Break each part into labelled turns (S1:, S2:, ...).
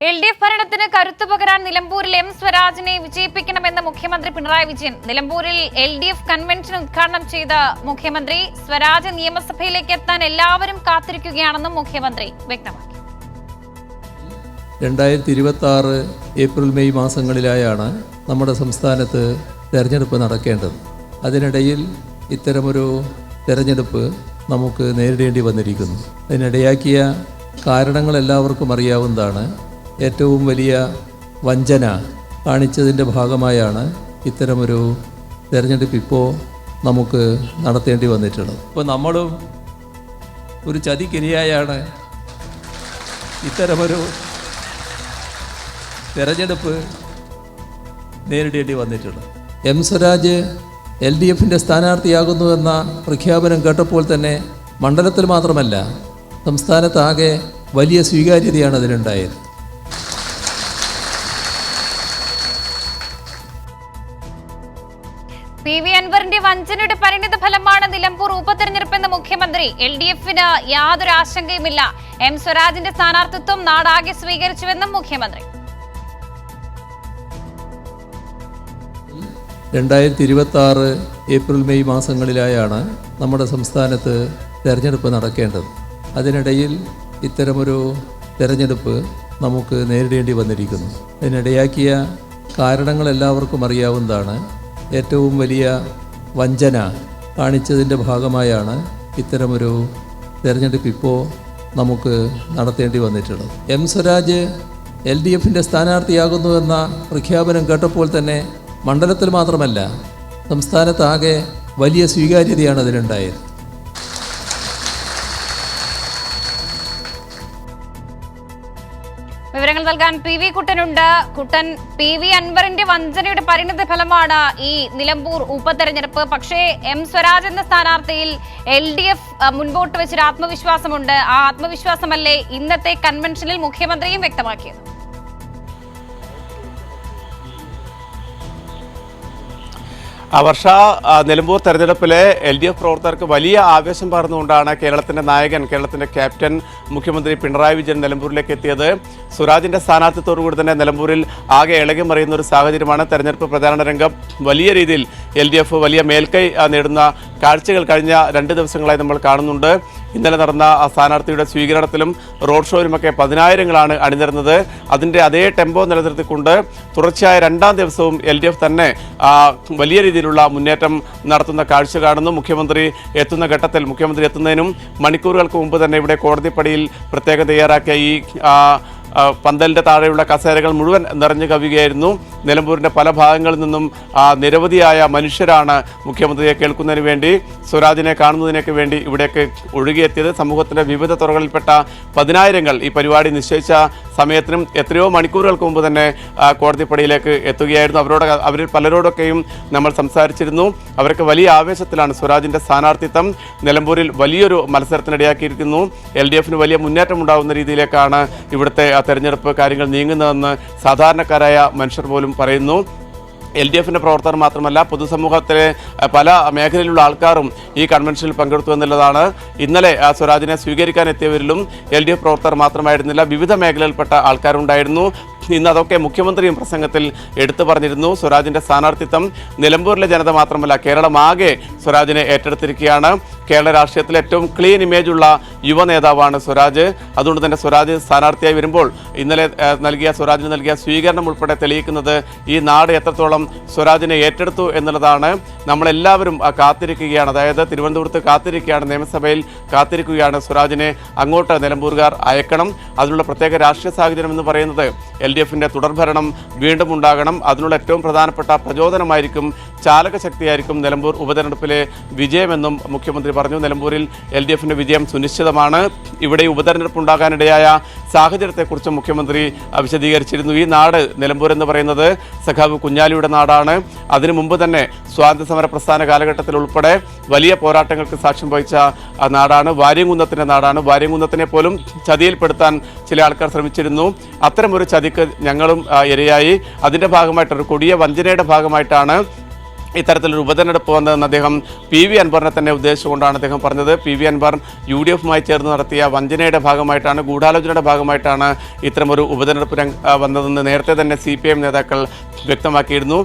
S1: LDF ഭരണത്തിന് കരുത്തു പകരാൻ നിലമ്പൂരിൽ എം സ്വരാജിനെ വിജയിപ്പിക്കണമെന്ന് മുഖ്യമന്ത്രി പിണറായി വിജയൻ. നിലമ്പൂരിൽ LDF കൺവെൻഷൻ ഉദ്ഘാടനം ചെയ്ത മുഖ്യമന്ത്രി സ്വരാജ് നിയമസഭയിലേക്ക് എത്താൻ എല്ലാവരും കാത്തിരിക്കുകയാണെന്നും മുഖ്യമന്ത്രി വ്യക്തമാക്കി.
S2: 2026 ഏപ്രിൽ മെയ് മാസങ്ങളിലായാണ് നമ്മുടെ സംസ്ഥാനത്ത് തെരഞ്ഞെടുപ്പ് നടക്കേണ്ടത്. അതിനിടയിൽ ഇത്തരമൊരു തെരഞ്ഞെടുപ്പ് നമുക്ക് നേരിടേണ്ടി വന്നിരിക്കുന്നു. അതിനിടയാക്കിയ കാരണങ്ങൾ എല്ലാവർക്കും അറിയാവുന്നതാണ്. ഏറ്റവും വലിയ വഞ്ചന കാണിച്ചതിൻ്റെ ഭാഗമായാണ് ഇത്തരമൊരു തെരഞ്ഞെടുപ്പ് ഇപ്പോൾ നമുക്ക് നടത്തേണ്ടി വന്നിട്ടുള്ളത്. ഇപ്പോൾ നമ്മളും ഒരു ചതിക്കിരയായാണ് ഇത്തരമൊരു തെരഞ്ഞെടുപ്പ് നേരിടേണ്ടി വന്നിട്ടുള്ളത്. എം സ്വരാജ് LDFൻ്റെ സ്ഥാനാർത്ഥിയാകുന്നുവെന്ന പ്രഖ്യാപനം കേട്ടപ്പോൾ തന്നെ മണ്ഡലത്തിൽ മാത്രമല്ല സംസ്ഥാനത്താകെ വലിയ സ്വീകാര്യതയാണ് അതിനുണ്ടായത്.
S1: PV അൻവറിന്റെ വഞ്ചനയുടെ പരിണിത ഫലമാണ് നിലമ്പൂർ ഉപതെരഞ്ഞെടുപ്പെന്ന് മുഖ്യമന്ത്രി. LDFന് യാതൊരു ആശങ്കയുമില്ല. എം സ്വരാജിന്റെ സ്ഥാനാർത്ഥിത്വം നാടാകെ സ്വീകരിച്ചുവെന്നും മുഖ്യമന്ത്രി.
S2: 2026 ഏപ്രിൽ മെയ് മാസങ്ങളിലായാണ് നമ്മുടെ സംസ്ഥാനത്ത് തെരഞ്ഞെടുപ്പ് നടക്കേണ്ടത്. അതിനിടയിൽ ഇത്തരമൊരു തെരഞ്ഞെടുപ്പ് നമുക്ക് നേരിടേണ്ടി വന്നിരിക്കുന്നു. അതിനിടയാക്കിയ കാരണങ്ങൾ എല്ലാവർക്കും അറിയാവുന്നതാണ്. ഏറ്റവും വലിയ വഞ്ചന കാണിച്ചതിൻ്റെ ഭാഗമായാണ് ഇത്തരമൊരു തെരഞ്ഞെടുപ്പ് ഇപ്പോൾ നമുക്ക് നടത്തേണ്ടി വന്നിട്ടുള്ളത്. എം സ്വരാജ് LDFൻ്റെ സ്ഥാനാർത്ഥിയാകുന്നുവെന്ന പ്രഖ്യാപനം കേട്ടപ്പോൾ തന്നെ മണ്ഡലത്തിൽ മാത്രമല്ല സംസ്ഥാനത്താകെ വലിയ സ്വീകാര്യതയാണ് അതിനുണ്ടായത്.
S1: വിവരങ്ങൾ നൽകാൻ PV കുട്ടനുണ്ട്. കുട്ടൻ, PV അൻവറിന്റെ വഞ്ചനയുടെ പരിണിത ഫലമാണ് ഈ നിലമ്പൂർ ഉപതെരഞ്ഞെടുപ്പ്. പക്ഷേ എം സ്വരാജ് എന്ന സ്ഥാനാർത്ഥിയിൽ LDF മുൻപോട്ട് വെച്ചൊരു ആത്മവിശ്വാസമുണ്ട്. ആ ആത്മവിശ്വാസമല്ലേ ഇന്നത്തെ കൺവെൻഷനിൽ മുഖ്യമന്ത്രിയും വ്യക്തമാക്കിയത്?
S3: വർഷ, നിലമ്പൂർ തെരഞ്ഞെടുപ്പിലെ LDF പ്രവർത്തകർക്ക് വലിയ ആവേശം പകർന്നുകൊണ്ടാണ് കേരളത്തിൻ്റെ നായകൻ, കേരളത്തിൻ്റെ ക്യാപ്റ്റൻ മുഖ്യമന്ത്രി പിണറായി വിജയൻ നിലമ്പൂരിലേക്ക് എത്തിയത്. സ്വരാജിൻ്റെ സ്ഥാനാർത്ഥിത്വത്തോടുകൂടി തന്നെ നിലമ്പൂരിൽ ആകെ ഇളകി മറിയുന്ന ഒരു സാഹചര്യമാണ്. തെരഞ്ഞെടുപ്പ് പ്രചാരണ രംഗം വലിയ രീതിയിൽ LDF വലിയ മേൽക്കൈ നേടുന്ന കാഴ്ചകൾ കഴിഞ്ഞ 2 ദിവസങ്ങളായി നമ്മൾ കാണുന്നുണ്ട്. ഇന്നലെ നടന്ന സ്ഥാനാർത്ഥിയുടെ സ്വീകരണത്തിലും റോഡ് ഷോയിലുമൊക്കെ 10,000-ങ്ങളാണ് അണിനിരുന്നത്. അതിൻ്റെ അതേ ടെമ്പോ നിലനിർത്തിക്കൊണ്ട് തുടർച്ചയായ 2ാം ദിവസവും LDF തന്നെ വലിയ രീതിയിലുള്ള മുന്നേറ്റം നടത്തുന്ന കാഴ്ച കാണുന്നു. മുഖ്യമന്ത്രി എത്തുന്ന ഘട്ടത്തിൽ, മുഖ്യമന്ത്രി എത്തുന്നതിനും മണിക്കൂറുകൾക്ക് മുമ്പ് തന്നെ ഇവിടെ കോടതിപ്പടിയിൽ പ്രത്യേകം തയ്യാറാക്കിയ ഈ പന്തലിൻ്റെ താഴെയുള്ള കസേരകൾ മുഴുവൻ നിറഞ്ഞു കവിയുകയായിരുന്നു. നിലമ്പൂരിൻ്റെ പല ഭാഗങ്ങളിൽ നിന്നും നിരവധിയായ മനുഷ്യരാണ് മുഖ്യമന്ത്രിയെ കേൾക്കുന്നതിന് വേണ്ടി, സ്വരാജിനെ കാണുന്നതിനൊക്കെ വേണ്ടി ഇവിടേക്ക് ഒഴുകിയെത്തിയത്. സമൂഹത്തിൻ്റെ വിവിധ തുറകളിൽപ്പെട്ട 10,000-ങ്ങൾ ഈ പരിപാടി നിശ്ചയിച്ച സമയത്തിനും എത്രയോ മണിക്കൂറുകൾക്ക് മുമ്പ് തന്നെ കോടതിപ്പടിയിലേക്ക് എത്തുകയായിരുന്നു. അവരിൽ പലരോടൊക്കെയും നമ്മൾ സംസാരിച്ചിരുന്നു. അവർക്ക് വലിയ ആവേശത്തിലാണ്. സ്വരാജിൻ്റെ സ്ഥാനാർത്ഥിത്വം നിലമ്പൂരിൽ വലിയൊരു മത്സരത്തിനിടയാക്കിയിരിക്കുന്നു. LDFന് വലിയ മുന്നേറ്റം ഉണ്ടാകുന്ന രീതിയിലേക്കാണ് ഇവിടുത്തെ തെരഞ്ഞെടുപ്പ് കാര്യങ്ങൾ നീങ്ങുന്നതെന്ന് സാധാരണക്കാരായ മനുഷ്യർ പോലും പറയുന്നു. LDFൻ്റെ പ്രവർത്തകർ മാത്രമല്ല, പൊതുസമൂഹത്തിലെ പല മേഖലയിലുള്ള ആൾക്കാരും ഈ കൺവെൻഷനിൽ പങ്കെടുത്തു എന്നുള്ളതാണ്. ഇന്നലെ സ്വരാജിനെ സ്വീകരിക്കാൻ എത്തിയവരിലും LDF പ്രവർത്തകർ മാത്രമായിരുന്നില്ല, വിവിധ മേഖലയിൽപ്പെട്ട ആൾക്കാരുണ്ടായിരുന്നു. ഇന്ന് അതൊക്കെ മുഖ്യമന്ത്രിയും പ്രസംഗത്തിൽ എടുത്തു പറഞ്ഞിരുന്നു. സ്വരാജിൻ്റെ സ്ഥാനാർത്ഥിത്വം നിലമ്പൂരിലെ ജനത മാത്രമല്ല കേരളമാകെ സ്വരാജിനെ ഏറ്റെടുത്തിരിക്കുകയാണ്. കേരള രാഷ്ട്രീയത്തിലെ ഏറ്റവും ക്ലീൻ ഇമേജുള്ള യുവ നേതാവാണ് സ്വരാജ്. അതുകൊണ്ട് തന്നെ സ്വരാജ് സ്ഥാനാർത്ഥിയായി വരുമ്പോൾ ഇന്നലെ സ്വരാജിന് നൽകിയ സ്വീകരണം ഉൾപ്പെടെ തെളിയിക്കുന്നത് ഈ നാട് എത്രത്തോളം സ്വരാജിനെ ഏറ്റെടുത്തു എന്നുള്ളതാണ്. നമ്മളെല്ലാവരും കാത്തിരിക്കുകയാണ്. അതായത് തിരുവനന്തപുരത്ത് കാത്തിരിക്കുകയാണ്, നിയമസഭയിൽ കാത്തിരിക്കുകയാണ്. സ്വരാജിനെ അങ്ങോട്ട് നിലമ്പൂർകാർ അയക്കണം. അതിനുള്ള പ്രത്യേക രാഷ്ട്രീയ സാഹചര്യം എന്ന് പറയുന്നത് LDFൻ്റെ തുടർഭരണം വീണ്ടും ഉണ്ടാകണം. അതിനുള്ള ഏറ്റവും പ്രധാനപ്പെട്ട പ്രചോദനമായിരിക്കും, ചാലകശക്തിയായിരിക്കും നിലമ്പൂർ ഉപതെരഞ്ഞെടുപ്പിലെ വിജയമെന്നും മുഖ്യമന്ത്രി പറഞ്ഞു. നിലമ്പൂരിൽ LDFൻ്റെ വിജയം സുനിശ്ചിതമാണ്. ഇവിടെ ഉപതെരഞ്ഞെടുപ്പ് ഉണ്ടാകാനിടയായ സാഹചര്യത്തെക്കുറിച്ച് മുഖ്യമന്ത്രി വിശദീകരിച്ചിരുന്നു. ഈ നാട്, നിലമ്പൂർ എന്ന് പറയുന്നത് സഖാവ് കുഞ്ഞാലിയുടെ നാടാണ്. അതിനു മുമ്പ് തന്നെ സ്വാതന്ത്ര്യസമര പ്രസ്ഥാന കാലഘട്ടത്തിൽ ഉൾപ്പെടെ വലിയ പോരാട്ടങ്ങൾക്ക് സാക്ഷ്യം വഹിച്ച നാടാണ്. വാര്യംകുന്നത്തിൻ്റെ നാടാണ്. വാര്യംകുന്നത്തിനെ പോലും ചതിയിൽപ്പെടുത്താൻ ചില ആൾക്കാർ ശ്രമിച്ചിരുന്നു. അത്തരമൊരു ചതിക്ക് ഞങ്ങളും ഇരയായി. അതിൻ്റെ ഭാഗമായിട്ടൊരു കൊടിയ വഞ്ചനയുടെ ഭാഗമായിട്ടാണ് ഇത്തരത്തിലൊരു ഉപതെരഞ്ഞെടുപ്പ് വന്നതെന്ന് അദ്ദേഹം പി വി അൻവറിനെ തന്നെ ഉദ്ദേശിച്ചുകൊണ്ടാണ് അദ്ദേഹം പറഞ്ഞത്. പി വി അൻവർ UDF-മായി ചേർന്ന് നടത്തിയ വഞ്ചനയുടെ ഭാഗമായിട്ടാണ്, ഗൂഢാലോചനയുടെ ഭാഗമായിട്ടാണ് ഇത്തരമൊരു ഉപതെരഞ്ഞെടുപ്പ് വന്നതെന്ന് നേരത്തെ തന്നെ CPIM നേതാക്കൾ വ്യക്തമാക്കിയിരുന്നു.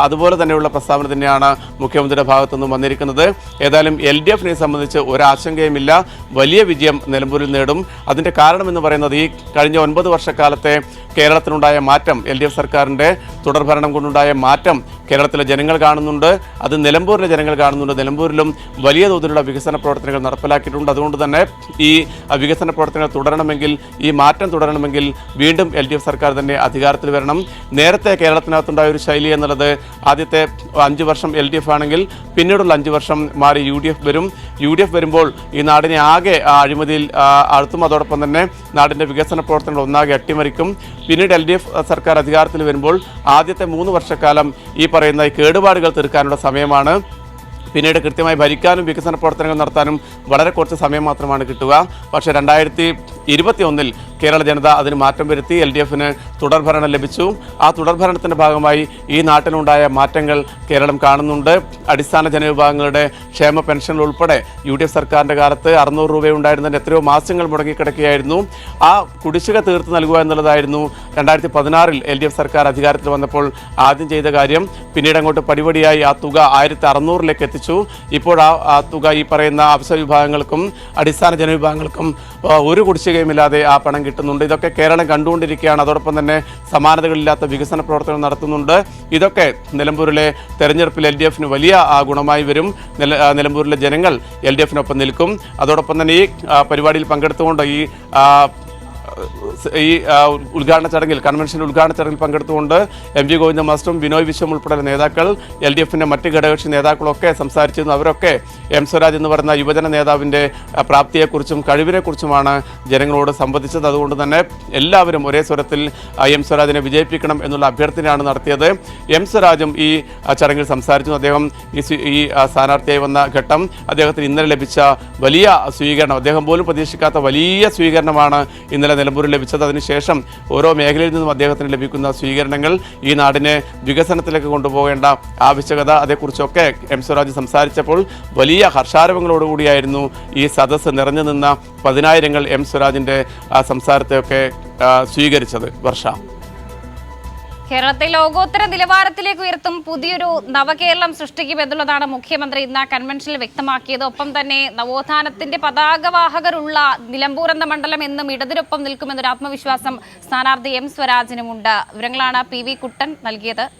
S3: അതുപോലെ തന്നെയുള്ള പ്രസ്താവന തന്നെയാണ് മുഖ്യമന്ത്രിയുടെ ഭാഗത്തുനിന്നും വന്നിരിക്കുന്നത്. ഏതായാലും LDF-നെ സംബന്ധിച്ച് ഒരാശങ്കയുമില്ല, വലിയ വിജയം നിലമ്പൂരിൽ നേടും. അതിൻ്റെ കാരണമെന്ന് പറയുന്നത് ഈ കഴിഞ്ഞ 9 വർഷക്കാലത്തെ കേരളത്തിനുണ്ടായ മാറ്റം, LDF സർക്കാരിൻ്റെ തുടർഭരണം കൊണ്ടുണ്ടായ മാറ്റം കേരളത്തിലെ ജനങ്ങൾ കാണുന്നുണ്ട്, അത് നിലമ്പൂരിലെ ജനങ്ങൾ കാണുന്നുണ്ട്. നിലമ്പൂരിലും വലിയ തോതിലുള്ള വികസന പ്രവർത്തനങ്ങൾ നടപ്പിലാക്കിയിട്ടുണ്ട്. അതുകൊണ്ട് തന്നെ ഈ വികസന പ്രവർത്തനങ്ങൾ തുടരണമെങ്കിൽ, ഈ മാറ്റം തുടരണമെങ്കിൽ വീണ്ടും LDF സർക്കാർ തന്നെ അധികാരത്തിൽ വരണം. നേരത്തെ കേരളത്തിനകത്തുണ്ടായ ഒരു ശൈലി എന്നുള്ളത് ആദ്യത്തെ 5 വർഷം LDF ആണെങ്കിൽ പിന്നീടുള്ള 5 വർഷം മാറി UDF വരും. UDF വരുമ്പോൾ ഈ നാടിനെ ആകെ അഴിമതിയിൽ അഴുത്തും, അതോടൊപ്പം തന്നെ നാടിൻ്റെ വികസന പ്രവർത്തനങ്ങൾ ഒന്നാകെ അട്ടിമറിക്കും. പിന്നീട് LDF സർക്കാർ അധികാരത്തിൽ വരുമ്പോൾ ആദ്യത്തെ 3 വർഷക്കാലം ഈ പറയുന്ന ഈ കേടുപാടുകൾ തീർക്കാനുള്ള സമയമാണ്. പിന്നീട് കൃത്യമായി ഭരിക്കാനും വികസന പ്രവർത്തനങ്ങൾ നടത്താനും വളരെ കുറച്ച് സമയം മാത്രമാണ് കിട്ടുക. പക്ഷേ 2021 കേരള ജനത അതിന് മാറ്റം വരുത്തി. LDF-ന് തുടർഭരണം ലഭിച്ചു. ആ തുടർഭരണത്തിൻ്റെ ഭാഗമായി ഈ നാട്ടിലുണ്ടായ മാറ്റങ്ങൾ കേരളം കാണുന്നുണ്ട്. അടിസ്ഥാന ജനവിഭാഗങ്ങളുടെ ക്ഷേമ പെൻഷൻ ഉൾപ്പെടെ UDF സർക്കാരിൻ്റെ കാലത്ത് 600 രൂപയുണ്ടായിരുന്നതിന് എത്രയോ മാസങ്ങൾ മുടങ്ങിക്കിടക്കുകയായിരുന്നു. ആ കുടിശ്ശിക തീർത്ത് നൽകുക എന്നുള്ളതായിരുന്നു 2016 LDF സർക്കാർ അധികാരത്തിൽ വന്നപ്പോൾ ആദ്യം ചെയ്ത കാര്യം. പിന്നീട് അങ്ങോട്ട് പടിപടിയായി ആ തുക 1600-ലേക്ക് എത്തിച്ചു. ഇപ്പോൾ ആ തുക ഈ പറയുന്ന അവശ്യ വിഭാഗങ്ങൾക്കും അടിസ്ഥാന ജനവിഭാഗങ്ങൾക്കും ഒരു കുടിശ്ശികയുമില്ലാതെ ആ പണം കിട്ടുന്നുണ്ട്. ഇതൊക്കെ കേരളം കണ്ടുകൊണ്ടിരിക്കുകയാണ്. അതോടൊപ്പം തന്നെ സമാനതകളില്ലാത്ത വികസന പ്രവർത്തനം നടത്തുന്നുണ്ട്. ഇതൊക്കെ നിലമ്പൂരിലെ തെരഞ്ഞെടുപ്പിൽ LDF-ന് വലിയ ഗുണമായി വരും. നിലമ്പൂരിലെ ജനങ്ങൾ LDF-നൊപ്പം നിൽക്കും. അതോടൊപ്പം തന്നെ ഈ പരിപാടിയിൽ പങ്കെടുത്തുകൊണ്ട് ഈ ഉദ്ഘാടന ചടങ്ങിൽ, കൺവെൻഷൻ ഉദ്ഘാടന ചടങ്ങിൽ പങ്കെടുത്തുകൊണ്ട് MV ഗോവിന്ദ മാസ്റ്ററും ബിനോയ് വിശ്വം ഉൾപ്പെടെ നേതാക്കൾ, LDF-ന്റെ മറ്റ് ഘടകകക്ഷി നേതാക്കളൊക്കെ സംസാരിച്ചിരുന്നു. അവരൊക്കെ M സ്വരാജ് എന്ന് പറയുന്ന യുവജന നേതാവിൻ്റെ പ്രാപ്തിയെക്കുറിച്ചും കഴിവിനെക്കുറിച്ചുമാണ് ജനങ്ങളോട് സംവദിച്ചത്. അതുകൊണ്ട് തന്നെ എല്ലാവരും ഒരേ സ്വരത്തിൽ M സ്വരാജിനെ വിജയിപ്പിക്കണം എന്നുള്ള അഭ്യർത്ഥനയാണ് നടത്തിയത്. M സ്വരാജും ഈ ചടങ്ങിൽ സംസാരിച്ചു. അദ്ദേഹം ഈ സ്ഥാനാർത്ഥിയായി വന്ന ഘട്ടം അദ്ദേഹത്തിന് ഇന്നലെ ലഭിച്ച വലിയ സ്വീകരണം, അദ്ദേഹം പോലും പ്രതീക്ഷിക്കാത്ത വലിയ സ്വീകരണമാണ് ഇന്നലെ നിലമ്പൂരിൽ ലഭിച്ചത്. അതിനുശേഷം ഓരോ മേഖലയിൽ നിന്നും അദ്ദേഹത്തിന് ലഭിക്കുന്ന സ്വീകരണങ്ങൾ, ഈ നാടിനെ വികസനത്തിലേക്ക് കൊണ്ടുപോകേണ്ട ആവശ്യകത, അതേക്കുറിച്ചൊക്കെ M സ്വരാജ് സംസാരിച്ചപ്പോൾ വലിയ ഹർഷാരവങ്ങളോടുകൂടിയായിരുന്നു ഈ സദസ്സ് നിറഞ്ഞു നിന്ന 10,000-ങ്ങൾ M സ്വരാജിൻ്റെ സംസാരത്തെയൊക്കെ സ്വീകരിച്ചത്. വർഷ,
S1: കേരളത്തെ ലോകോത്തര നിലവാരത്തിലേക്ക് ഉയർത്തും പുതിയൊരു നവകേരളം സൃഷ്ടിക്കും എന്നുള്ളതാണ് മുഖ്യമന്ത്രി ഇന്ന് കൺവെൻഷനിൽ വ്യക്തമാക്കിയത്. ഒപ്പം തന്നെ നവോത്ഥാനത്തിന്റെ പതാകവാഹകരുള്ള നിലമ്പൂർ എന്ന മണ്ഡലം എന്നും ഇടതിനൊപ്പം നിൽക്കുമെന്നൊരു ആത്മവിശ്വാസം സ്ഥാനാർത്ഥി M സ്വരാജിനുമുണ്ട്. വിവരങ്ങളാണ് PV കുട്ടൻ നൽകിയത്.